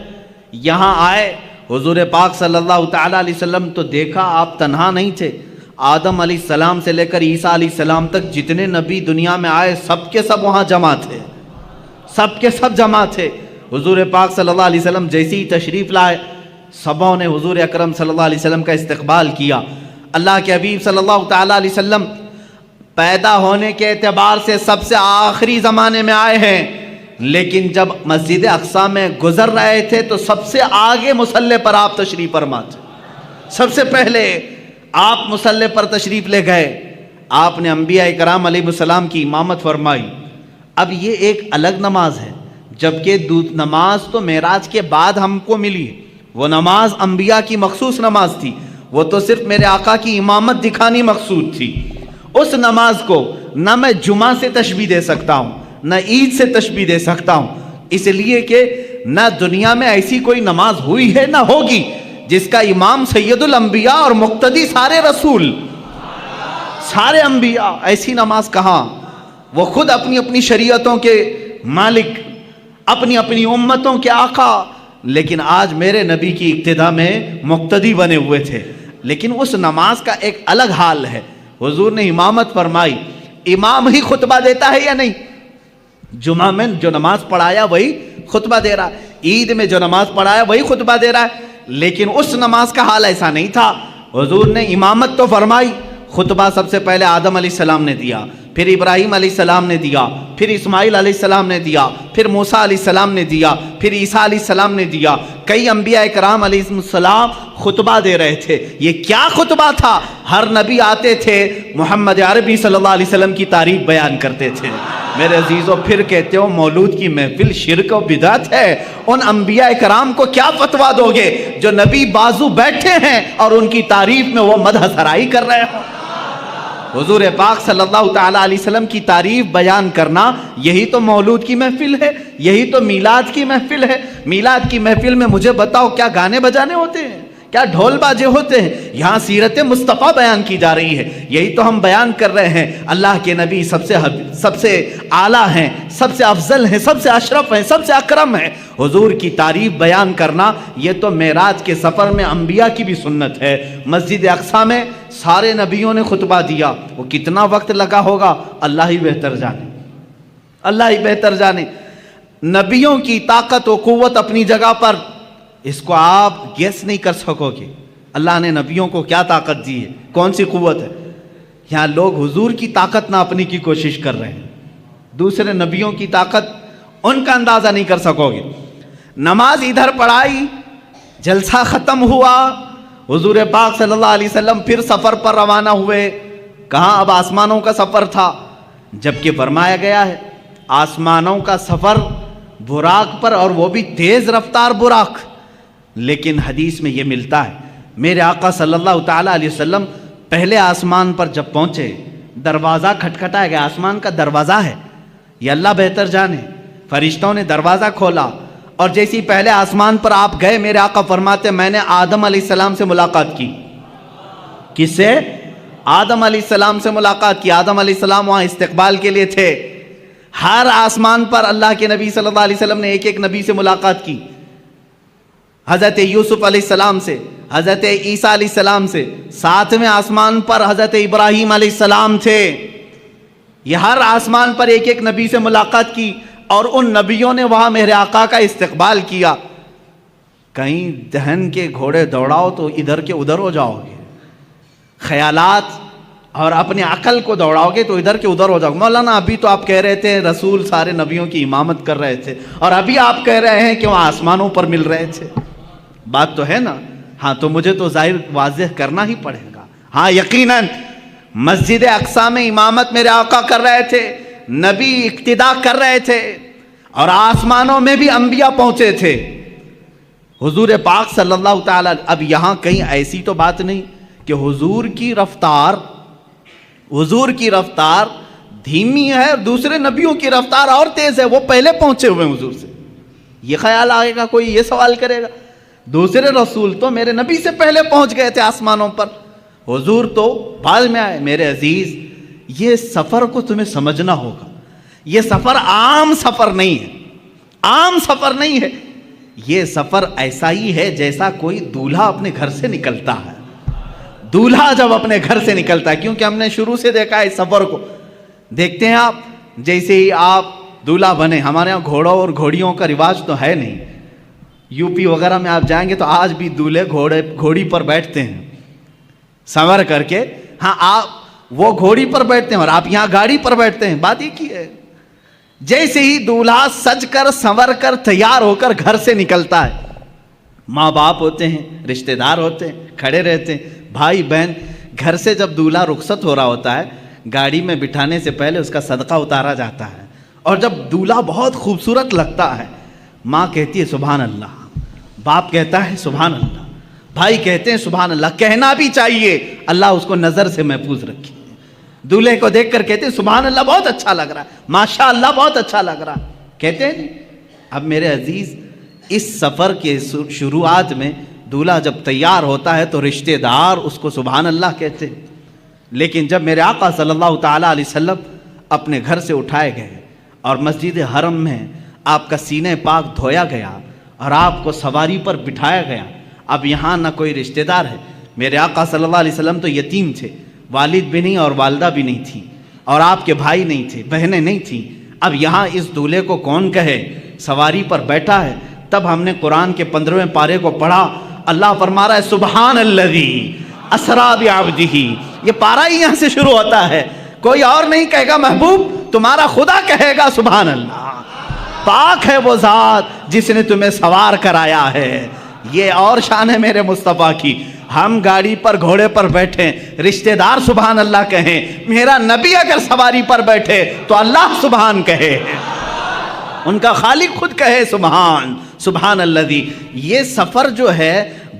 A: یہاں آئے حضور پاک صلی اللہ تعالیٰ علیہ وسلم تو دیکھا آپ تنہا نہیں تھے. آدم علیہ السلام سے لے کر عیسیٰ علیہ السلام تک جتنے نبی دنیا میں آئے سب کے سب وہاں جمع تھے، سب کے سب جمع تھے. حضور پاک صلی اللہ علیہ وسلم جیسے ہی تشریف لائے سبوں نے حضور اکرم صلی اللہ علیہ وسلم کا استقبال کیا. اللہ کے حبیب صلی اللہ تعالیٰ علیہ وسلم پیدا ہونے کے اعتبار سے سب سے آخری زمانے میں آئے ہیں، لیکن جب مسجد اقصی میں گزر رہے تھے تو سب سے آگے مصلی پر آپ تشریف فرما تھے. سب سے پہلے آپ مصلی پر تشریف لے گئے. آپ نے انبیاء کرام علیہ السلام کی امامت فرمائی. اب یہ ایک الگ نماز ہے، جبکہ نماز تو معراج کے بعد ہم کو ملی. وہ نماز انبیاء کی مخصوص نماز تھی، وہ تو صرف میرے آقا کی امامت دکھانی مقصود تھی. اس نماز کو نہ میں جمعہ سے تشبیہ دے سکتا ہوں نہ عید سے تشبیہ دے سکتا ہوں، اس لیے کہ نہ دنیا میں ایسی کوئی نماز ہوئی ہے نہ ہوگی جس کا امام سید الانبیاء اور مقتدی سارے رسول، سارے انبیاء. ایسی نماز کہاں؟ وہ خود اپنی اپنی شریعتوں کے مالک، اپنی اپنی امتوں کے آقا، لیکن آج میرے نبی کی اقتداء میں مقتدی بنے ہوئے تھے. لیکن اس نماز کا ایک الگ حال ہے. حضور نے امامت فرمائی. امام ہی خطبہ دیتا ہے یا نہیں؟ جمعہ میں جو نماز پڑھایا وہی خطبہ دے رہا ہے، عید میں جو نماز پڑھایا وہی خطبہ دے رہا ہے. لیکن اس نماز کا حال ایسا نہیں تھا. حضور نے امامت تو فرمائی، خطبہ سب سے پہلے آدم علیہ السلام نے دیا، پھر ابراہیم علیہ السلام نے دیا، پھر اسماعیل علیہ السلام نے دیا، پھر موسیٰ علیہ السلام نے دیا، پھر عیسیٰ علیہ السلام نے دیا. کئی انبیاء کرام علیہ السلام خطبہ دے رہے تھے. یہ کیا خطبہ تھا؟ ہر نبی آتے تھے محمد عربی صلی اللہ علیہ وسلم کی تعریف بیان کرتے تھے. میرے عزیزوں، پھر کہتے ہو مولود کی محفل شرک و بدعت ہے. ان انبیاء کرام کو کیا فتویٰ دو گے جو نبی بازو بیٹھے ہیں اور ان کی تعریف میں وہ مدح سرائی کر رہے ہوں؟ حضور پاک صلی اللہ تعالیٰ علیہ وسلم کی تعریف بیان کرنا یہی تو مولود کی محفل ہے، یہی تو میلاد کی محفل ہے. میلاد کی محفل میں مجھے بتاؤ کیا گانے بجانے ہوتے ہیں، کیا ڈھول باجے ہوتے ہیں؟ یہاں سیرت مصطفیٰ بیان کی جا رہی ہے. یہی تو ہم بیان کر رہے ہیں. اللہ کے نبی سب سے اعلیٰ ہیں، سب سے افضل ہیں، سب سے اشرف ہیں، سب سے اکرم ہیں. حضور کی تعریف بیان کرنا یہ تو معراج کے سفر میں انبیاء کی بھی سنت ہے. مسجد اقصی میں سارے نبیوں نے خطبہ دیا. وہ کتنا وقت لگا ہوگا اللہ ہی بہتر جانے، اللہ ہی بہتر جانے. نبیوں کی طاقت و قوت اپنی جگہ پر، اس کو آپ گیس نہیں کر سکو گے اللہ نے نبیوں کو کیا طاقت دی ہے، کون سی قوت ہے۔ یہاں لوگ حضور کی طاقت ناپنے کی کوشش کر رہے ہیں، دوسرے نبیوں کی طاقت ان کا اندازہ نہیں کر سکو گے۔ نماز ادھر پڑھائی، جلسہ ختم ہوا، حضور پاک صلی اللہ علیہ وسلم پھر سفر پر روانہ ہوئے۔ کہاں؟ اب آسمانوں کا سفر تھا، جبکہ فرمایا گیا ہے آسمانوں کا سفر براق پر، اور وہ بھی تیز رفتار براق۔ لیکن حدیث میں یہ ملتا ہے میرے آقا صلی اللہ تعالیٰ علیہ وسلم پہلے آسمان پر جب پہنچے، دروازہ کھٹکھٹایا گیا، آسمان کا دروازہ ہے، یہ اللہ بہتر جانے، فرشتوں نے دروازہ کھولا، اور جیسی پہلے آسمان پر آپ گئے، میرے آقا فرماتے میں نے آدم علیہ السلام سے ملاقات کی۔ کس سے؟ آدم علیہ السلام سے ملاقات کی۔ آدم علیہ السلام وہاں استقبال کے لیے تھے۔ ہر آسمان پر اللہ کے نبی صلی اللہ علیہ وسلم نے ایک ایک نبی سے ملاقات کی، حضرت یوسف علیہ السلام سے، حضرت عیسیٰ علیہ السلام سے، ساتویں آسمان پر حضرت ابراہیم علیہ السلام تھے۔ یہ ہر آسمان پر ایک ایک نبی سے ملاقات کی، اور ان نبیوں نے وہاں میرے آقا کا استقبال کیا۔ کہیں دہن کے گھوڑے دوڑاؤ تو ادھر کے ادھر ہو جاؤ گے، خیالات اور اپنی عقل کو دوڑاؤ گے تو ادھر کے ادھر ہو جاؤ گے۔ مولانا ابھی تو آپ کہہ رہے تھے رسول سارے نبیوں کی امامت کر رہے تھے، اور ابھی آپ کہہ رہے ہیں کہ وہ آسمانوں پر مل رہے تھے، بات تو ہے نا؟ ہاں تو مجھے تو ظاہر واضح کرنا ہی پڑے گا۔ ہاں یقیناً مسجد اقصی میں امامت میرے آقا کر رہے تھے، نبی اقتداء کر رہے تھے، اور آسمانوں میں بھی انبیاء پہنچے تھے۔ حضور پاک صلی اللہ تعالیٰ، اب یہاں کہیں ایسی تو بات نہیں کہ حضور کی رفتار دھیمی ہے اور دوسرے نبیوں کی رفتار اور تیز ہے، وہ پہلے پہنچے ہوئے ہیں حضور سے۔ یہ خیال آئے گا، کوئی یہ سوال کرے گا دوسرے رسول تو میرے نبی سے پہلے پہنچ گئے تھے آسمانوں پر، حضور تو بعد میں آئے۔ میرے عزیز، یہ سفر کو تمہیں سمجھنا ہوگا، یہ سفر عام سفر نہیں ہے، عام سفر نہیں ہے، یہ سفر ایسا ہی ہے جیسا کوئی دولہا اپنے گھر سے نکلتا ہے۔ دولہا جب اپنے گھر سے نکلتا ہے، کیونکہ ہم نے شروع سے دیکھا ہے اس سفر کو، دیکھتے ہیں آپ جیسے ہی آپ دولہا بنے، ہمارے ہاں گھوڑوں اور گھوڑیوں کا رواج تو ہے نہیں، یو پی وغیرہ میں آپ جائیں گے تو آج بھی دولہے گھوڑی پر بیٹھتے ہیں سنور کر کے۔ ہاں آپ وہ گھوڑی پر بیٹھتے ہیں اور آپ یہاں گاڑی پر بیٹھتے ہیں، بات ایک ہی ہے۔ جیسے ہی دولہا سج کر سنور کر تیار ہو کر گھر سے نکلتا ہے، ماں باپ ہوتے ہیں، رشتہ دار ہوتے ہیں، کھڑے رہتے ہیں، بھائی بہن، گھر سے جب دولہا رخصت ہو رہا ہوتا ہے، گاڑی میں بٹھانے سے پہلے اس کا صدقہ اتارا جاتا ہے، اور جب دولہا بہت خوبصورت لگتا ہے، ماں کہتی ہے سبحان اللہ، باپ کہتا ہے سبحان اللہ، بھائی کہتے ہیں سبحان اللہ، کہنا بھی چاہیے، اللہ اس کو نظر سے محفوظ رکھے۔ دولہے کو دیکھ کر کہتے ہیں سبحان اللہ، بہت اچھا لگ رہا ہے، ماشاء اللہ بہت اچھا لگ رہا ہے، کہتے ہیں۔ اب میرے عزیز، اس سفر کے شروعات میں دولہا جب تیار ہوتا ہے تو رشتہ دار اس کو سبحان اللہ کہتے ہیں، لیکن جب میرے آقا صلی اللہ تعالیٰ علیہ وسلم اپنے گھر سے اٹھائے گئے اور مسجد حرم میں آپ کا سینہ پاک دھویا گیا اور آپ کو سواری پر بٹھایا گیا، اب یہاں نہ کوئی رشتہ دار ہے، میرے آقا صلی اللہ علیہ وسلم تو یتیم تھے، والد بھی نہیں اور والدہ بھی نہیں تھی، اور آپ کے بھائی نہیں تھے، بہنیں نہیں تھیں، اب یہاں اس دولہے کو کون کہے، سواری پر بیٹھا ہے۔ تب ہم نے قرآن کے 15ویں پارے کو پڑھا، اللہ فرما رہا ہے سبحان الذی اسریٰ بعبدہ، یہ پارہ ہی یہاں سے شروع ہوتا ہے، کوئی اور نہیں کہے گا محبوب، تمہارا خدا کہے گا سبحان اللہ، پاک ہے وہ ذات جس نے تمہیں سوار کرایا ہے۔ یہ اور شان ہے میرے مصطفیٰ کی، ہم گاڑی پر گھوڑے پر بیٹھیں، رشتہ دار سبحان اللہ کہیں، میرا نبی اگر سواری پر بیٹھے تو اللہ سبحان کہے، ان کا خالق خود کہے سبحان الذی۔ یہ سفر جو ہے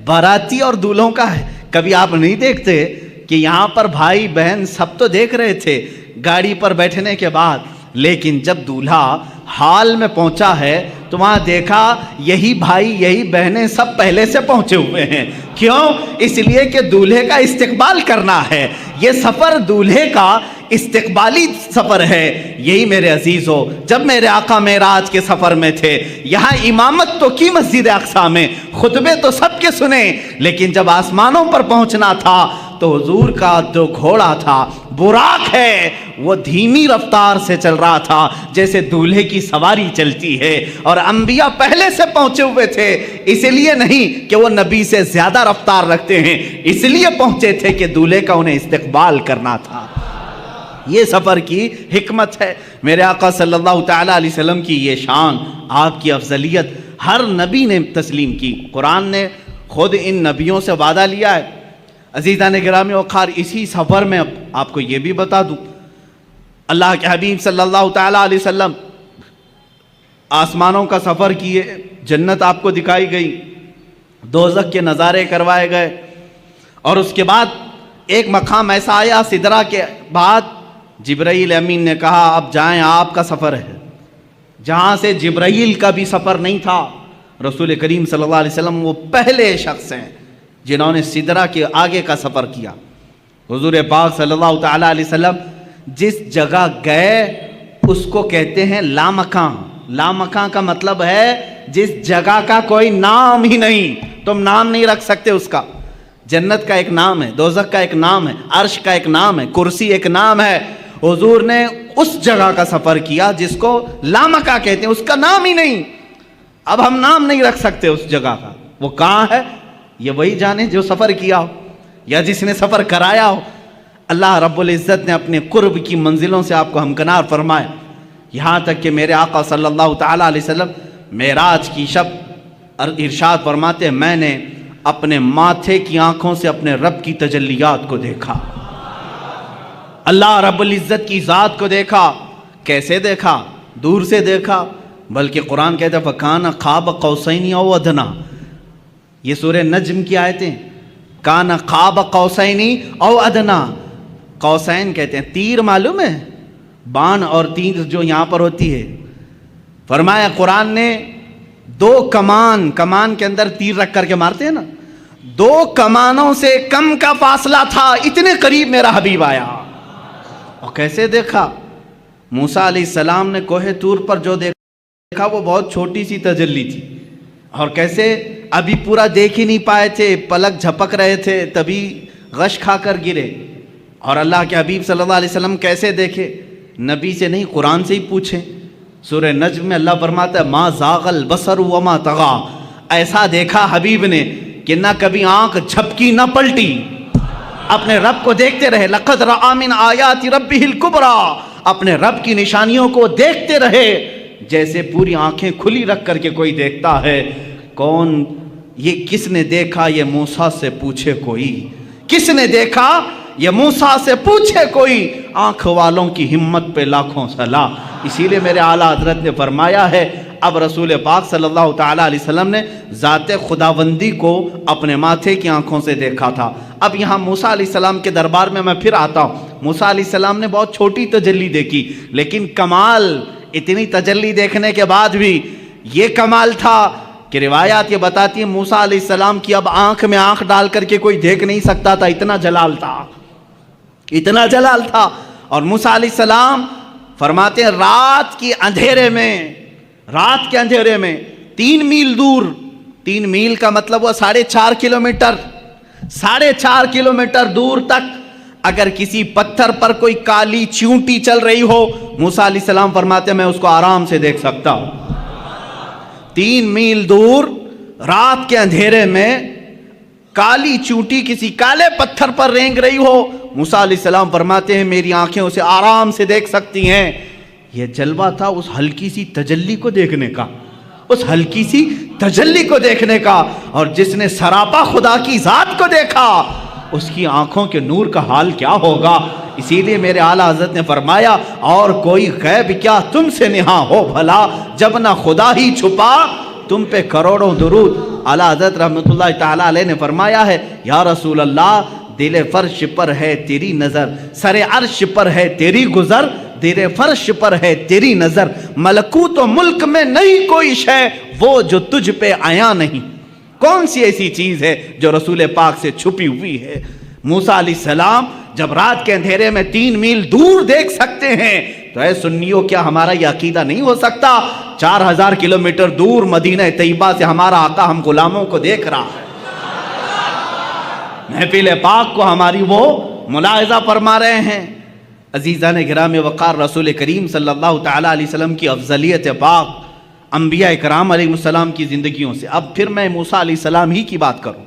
A: باراتی اور دولہوں کا ہے، کبھی آپ نہیں دیکھتے کہ یہاں پر بھائی بہن سب تو دیکھ رہے تھے گاڑی پر بیٹھنے کے بعد، لیکن جب دولہا حال میں پہنچا ہے تو وہاں دیکھا یہی بھائی یہی بہنیں سب پہلے سے پہنچے ہوئے ہیں۔ کیوں؟ اس لیے کہ دولہے کا استقبال کرنا ہے، یہ سفر دولہے کا استقبالی سفر ہے۔ یہی میرے عزیزو، جب میرے آقا معراج کے سفر میں تھے، یہاں امامت تو کی مسجد اقصی میں، خطبے تو سب کے سنے، لیکن جب آسمانوں پر پہنچنا تھا تو حضور کا جو گھوڑا تھا براق ہے، وہ دھیمی رفتار سے چل رہا تھا، جیسے دولہے کی کی سواری چلتی ہے، اور انبیاء پہلے سے پہنچے ہوئے تھے، اس لیے نہیں کہ وہ نبی سے زیادہ رفتار رکھتے ہیں، اس لیے پہنچے تھے کہ دولہے کا انہیں استقبال کرنا تھا۔ یہ سفر کی حکمت ہے۔ میرے آقا صلی اللہ تعالیٰ علیہ وسلم کی یہ شان، آپ کی افضلیت ہر نبی نے تسلیم کی۔ قرآن نے خود ان نبیوں سے وعدہ لیا ہے۔ عزیزان گرامی وقار، اسی سفر میں آپ کو یہ بھی بتا دوں، اللہ کے حبیب صلی اللہ تعالیٰ علیہ وسلم آسمانوں کا سفر کیے، جنت آپ کو دکھائی گئی، دوزخ کے نظارے کروائے گئے، اور اس کے بعد ایک مقام ایسا آیا سدرہ کے بعد، جبرائیل امین نے کہا اب جائیں، آپ کا سفر ہے، جہاں سے جبرائیل کا بھی سفر نہیں تھا۔ رسول کریم صلی اللہ علیہ وسلم وہ پہلے شخص ہیں جنہوں نے سدرہ کے آگے کا سفر کیا۔ حضور پاک صلی اللہ تعالیٰ علیہ وسلم جس جگہ گئے اس کو کہتے ہیں لامکاں۔ لامکاں کا مطلب ہے جس جگہ کا کوئی نام ہی نہیں، تم نام نہیں رکھ سکتے اس کا۔ جنت کا ایک نام ہے، دوزخ کا ایک نام ہے، عرش کا ایک نام ہے، کرسی ایک نام ہے۔ حضور نے اس جگہ کا سفر کیا جس کو لامکاں کہتے ہیں، اس کا نام ہی نہیں، اب ہم نام نہیں رکھ سکتے اس جگہ کا۔ وہ کہاں ہے یہ وہی جانے جو سفر کیا ہو یا جس نے سفر کرایا ہو۔ اللہ رب العزت نے اپنے قرب کی منزلوں سے آپ کو ہمکنار فرمائے، یہاں تک کہ میرے آقا صلی اللہ تعالیٰ علیہ وسلم معراج کی شب ارشاد فرماتے ہیں میں نے اپنے ماتھے کی آنکھوں سے اپنے رب کی تجلیات کو دیکھا، اللہ رب العزت کی ذات کو دیکھا۔ کیسے دیکھا؟ دور سے دیکھا، بلکہ قرآن کہتا ہے فَكَانَ قَابَ قَوْسَيْنِ أَوْ أَدْنَىٰ، یہ سورہ نجم کی آیتیں، کان قاب قوسین او ادنا۔ قوسین کہتے ہیں تیر، معلوم ہے بان اور تیر جو یہاں پر ہوتی ہے۔ فرمایا قرآن نے دو کمان کے اندر تیر رکھ کر کے مارتے ہیں نا، دو کمانوں سے کم کا فاصلہ تھا، اتنے قریب میرا حبیب آیا۔ اور کیسے دیکھا؟ موسیٰ علیہ السلام نے کوہ طور پر جو دیکھا وہ بہت چھوٹی سی تجلی تھی، اور کیسے ابھی پورا دیکھ ہی نہیں پائے تھے، پلک جھپک رہے تھے، تبھی غش کھا کر گرے۔ اور اللہ کے حبیب صلی اللہ علیہ وسلم کیسے دیکھے؟ نبی سے نہیں، قرآن سے ہی پوچھیں۔ سورہ نجم میں اللہ فرماتا ہے ما زاغ البصر وما طغى، ایسا دیکھا حبیب نے کہ نہ کبھی آنکھ جھپکی نہ پلٹی، اپنے رب کو دیکھتے رہے۔ لقد رأى من آیات ربہ الکبریٰ، اپنے رب کی نشانیوں کو دیکھتے رہے جیسے پوری آنکھیں کھلی رکھ کر کے کوئی دیکھتا ہے۔ کون یہ؟ کس نے دیکھا؟ یہ موسیٰ سے پوچھے کوئی، کس نے دیکھا؟ یہ موسیٰ سے پوچھے کوئی۔ آنکھ والوں کی ہمت پہ لاکھوں سلام۔ اسی لیے میرے اعلیٰ حضرت نے فرمایا ہے اب رسول پاک صلی اللہ تعالیٰ علیہ وسلم نے ذات خداوندی کو اپنے ماتھے کی آنکھوں سے دیکھا تھا۔ اب یہاں موسیٰ علیہ السلام کے دربار میں میں پھر آتا ہوں۔ موسیٰ علیہ السلام نے بہت چھوٹی تجلی دیکھی، لیکن کمال اتنی تجلی دیکھنے کے بعد بھی یہ کمال تھا کہ روایات یہ بتاتی ہیں موسیٰ علیہ السلام کی اب آنکھ میں آنکھ ڈال کر کے کوئی دیکھ نہیں سکتا تھا، اتنا جلال تھا، اتنا جلال تھا۔ اور موسیٰ علیہ السلام فرماتے ہیں رات کے اندھیرے میں 3 میل دور، 3 میل کا مطلب وہ 4.5 کلومیٹر، 4.5 کلومیٹر دور تک اگر کسی پتھر پر کوئی کالی چیونٹی چل رہی ہو، موسیٰ علیہ السلام فرماتے ہیں میں اس کو آرام سے دیکھ سکتا ہوں۔ 3 میل دور رات کے اندھیرے میں کالی چونٹی کسی کالے پتھر پر رینگ رہی ہو، موسیٰ علیہ السلام فرماتے ہیں میری آنکھیں اسے آرام سے دیکھ سکتی ہیں۔ یہ جلوہ تھا اس ہلکی سی تجلی کو دیکھنے کا، اس ہلکی سی تجلی کو دیکھنے کا۔ اور جس نے سراپا خدا کی ذات کو دیکھا اس کی آنکھوں کے نور کا حال کیا ہوگا۔ اسی لیے میرے اعلیٰ حضرت نے فرمایا اور کوئی غیب کیا تم سے نہاں ہو بھلا، جب نہ خدا ہی چھپا تم پہ کروڑوں درود۔ اعلیٰ حضرت رحمۃ اللہ تعالیٰ علیہ نے فرمایا ہے یا رسول اللہ دل فرش پر ہے تیری نظر، سر عرش پر ہے تیری گزر، دل فرش پر ہے تیری نظر، ملکوت و ملک میں نہیں کوئی شے وہ جو تجھ پہ آیا نہیں۔ کون سی ایسی چیز ہے جو رسول پاک سے چھپی ہوئی ہے؟ موسیٰ علیہ السلام جب رات کے اندھیرے میں 3 میل دور دیکھ سکتے ہیں تو اے سنیوں کیا ہمارا یہ عقیدہ نہیں ہو سکتا 4000 کلومیٹر دور مدینہ طیبہ سے ہمارا آقا ہم غلاموں کو دیکھ رہا ہے، محفل پاک کو ہماری وہ ملاحظہ فرما رہے ہیں۔ عزیزان گرام وقار، رسول کریم صلی اللہ تعالیٰ علیہ وسلم کی افضلیت پاک انبیاء کرام علیہ السلام کی زندگیوں سے۔ اب پھر میں موسیٰ علیہ السلام ہی کی بات کروں۔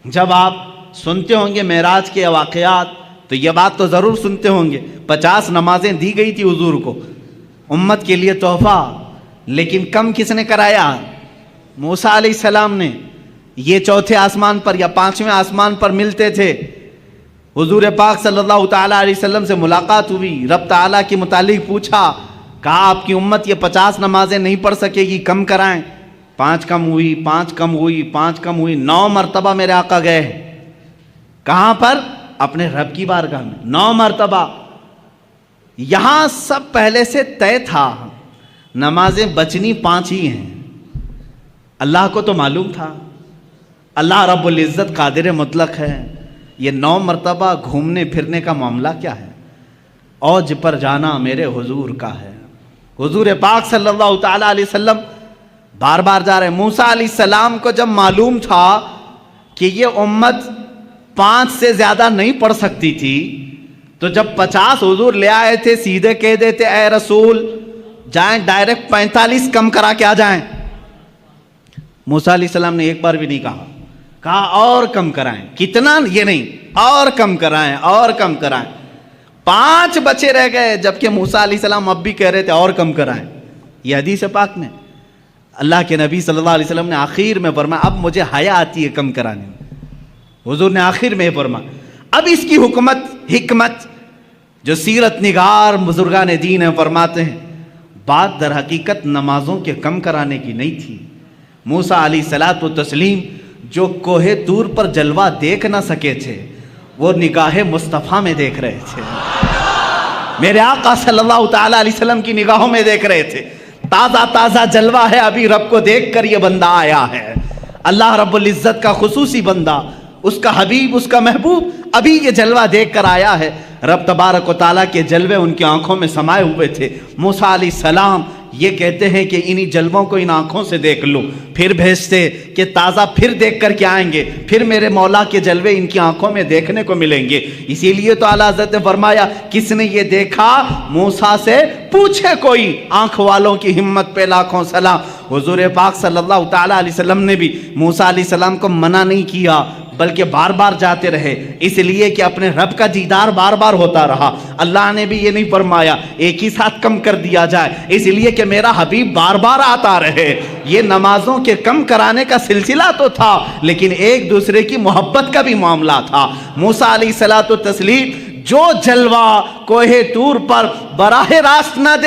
A: جب آپ سنتے ہوں گے معراج کے واقعات تو یہ بات تو ضرور سنتے ہوں گے، 50 نمازیں دی گئی تھی حضور کو امت کے لیے تحفہ، لیکن کم کس نے کرایا؟ موسیٰ علیہ السلام نے۔ یہ چوتھے آسمان پر یا 5ویں آسمان پر ملتے تھے، حضور پاک صلی اللہ تعالیٰ علیہ وسلم سے ملاقات ہوئی، رب تعالیٰ کے متعلق پوچھا، کہا آپ کی امت یہ 50 نمازیں نہیں پڑھ سکے گی، کم کرائیں۔ 5 کم ہوئی، 5 کم ہوئی، 5 کم ہوئی، 9 مرتبہ میرے آقا گئے۔ کہاں پر؟ اپنے رب کی بارگاہ میں 9 مرتبہ۔ یہاں سب پہلے سے طے تھا، نمازیں بچنی 5 ہی ہیں۔ اللہ کو تو معلوم تھا، اللہ رب العزت قادر مطلق ہے، یہ 9 مرتبہ گھومنے پھرنے کا معاملہ کیا ہے؟ اوج پر جانا میرے حضور کا ہے۔ حضور پاک صلی اللہ تعالیٰ علیہ وسلم بار بار جا رہے ہیں۔ موسیٰ علیہ السلام کو جب معلوم تھا کہ یہ امت 5 سے زیادہ نہیں پڑھ سکتی تھی، تو جب 50 حضور لے آئے تھے، سیدھے کہہ دیتے اے رسول جائیں ڈائریکٹ 45 کم کرا کے آ جائیں۔ موسیٰ علیہ السلام نے ایک بار بھی نہیں کہا اور کم کرائیں۔ کتنا؟ یہ نہیں، اور کم کرائیں، اور کم کرائیں۔ 5 بچے رہ گئے، جبکہ موسیٰ علیہ السلام اب بھی کہہ رہے تھے اور کم کرائیں۔ یہ حدیث پاک میں اللہ کے نبی صلی اللہ علیہ وسلم نے آخر میں فرمایا اب مجھے حیا آتی ہے کم کرانے میں۔ حضور نے آخر میں فرمایا اب اس کی حکمت جو سیرت نگار بزرگان دین ہیں فرماتے ہیں، بات در حقیقت نمازوں کے کم کرانے کی نہیں تھی۔ موسیٰ علیہ الصلوۃ والتسلیم جو کوہ طور پر جلوہ دیکھ نہ سکے تھے، وہ نگاہ مصطفیٰ میں دیکھ رہے تھے، میرے آقا صلی اللہ تعالیٰ علیہ وسلم کی نگاہوں میں دیکھ رہے تھے۔ تازہ تازہ جلوہ ہے، ابھی رب کو دیکھ کر یہ بندہ آیا ہے، اللہ رب العزت کا خصوصی بندہ، اس کا حبیب، اس کا محبوب، ابھی یہ جلوہ دیکھ کر آیا ہے۔ رب تبارک و تعالیٰ کے جلوے ان کی آنکھوں میں سمائے ہوئے تھے۔ موسیٰ علیہ السلام یہ کہتے ہیں کہ انہی جلووں کو ان آنکھوں سے دیکھ لو، پھر بھیجتے کہ تازہ پھر دیکھ کر کے آئیں گے، پھر میرے مولا کے جلوے ان کی آنکھوں میں دیکھنے کو ملیں گے۔ اسی لیے تو اعلیٰ حضرت نے فرمایا کس نے یہ دیکھا؟ موسیٰ سے پوچھے کوئی، آنکھ والوں کی ہمت پہ لاکھوں سلام۔ حضور پاک صلی اللہ تعالیٰ علیہ وسلم نے بھی موسیٰ علیہ السلام کو منع نہیں کیا، بلکہ بار بار جاتے رہے، اس لیے کہ اپنے رب کا دیدار بار بار ہوتا رہا۔ اللہ نے بھی یہ نہیں فرمایا ایک ہی ساتھ کم کر دیا جائے، اس لیے کہ میرا حبیب بار بار آتا رہے۔ یہ نمازوں کے کم کرانے کا سلسلہ تو تھا، لیکن ایک دوسرے کی محبت کا بھی معاملہ تھا۔ موسیٰ علیہ الصلوۃ والتسلیم جو جلوہ کوہ طور پر براہ راست نہ دیکھ